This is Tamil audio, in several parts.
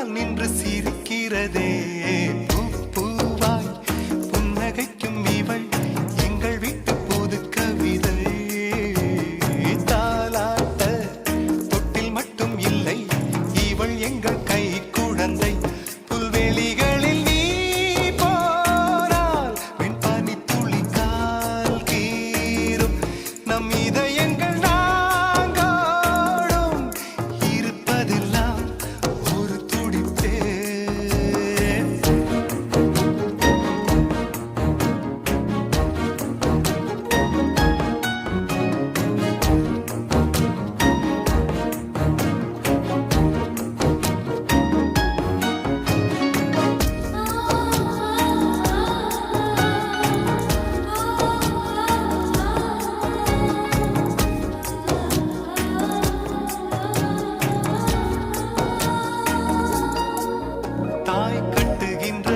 பின்னால் நின்று சிரிக்கிறதே பூ பூவாய் புன்னகைக்கும் இவள் எங்கள் வீட்டு புது கவிதை தாலாட்ட தொட்டில் மட்டும் இல்லை இவள் எங்கள் கை குழந்தை புல்வெளிகளில் நீ போரால் வெண்பனி துளி கால் கீரும் நம் இதயங்கள் நாங்கோடும் இருப்பதெல்லாம் ஒரு துடிப்பே தாய் கட்டுகின்ற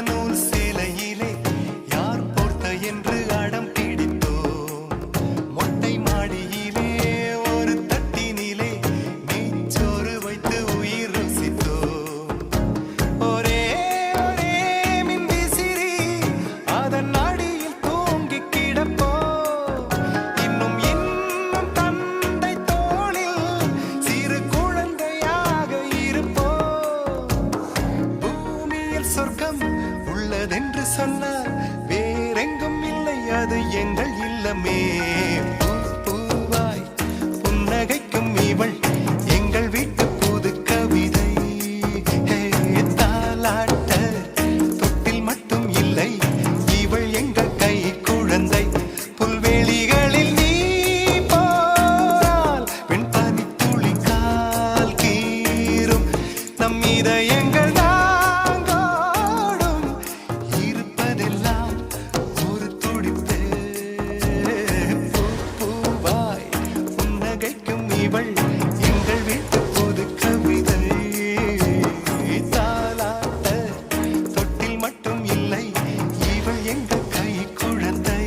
நூல் சேலையிலே யார் போர்த்த என்று அடம் பிடித்தோம் மொட்டை மாடியிலே ஒரு தட்டினிலே நெஞ்சோறு வைத்து உயிர் ருசித்தோம் ஒரே ஒரே மின்விசிறி அதன் அடியில் தூங்கி கிடப்போம் இன்னும் இன்னும் தந்தை தோளில் சிறு குழந்தையாக இருப்போம் பூமியில் சொர்க்கம் உள்ளதென்று சொன்னார் வேறெங்கும் இல்லை அது எங்கள் இல்லமே பூ பூவாய் புன்னகைக்கும் இவள் எங்கள் வீட்டு புது கவிதை தாலாட்ட தொட்டில் மட்டும் இல்லை இவள் எங்கள் கை குழந்தை புல்வெளிகளில் நீ போரால் வெண்பனி துளி கால் கீரும் நம் இதயங்கள் நாங்கோடும் இருப்பதெல்லாம் ஒரு துடிப்பே பூ பூவாய் புன்னகைக்கும் இவள் எங்கள் வீட்டு புது கவிதை தாலாட்ட தொட்டில் மட்டும் இல்லை இவள் எங்கள் கை குழந்தை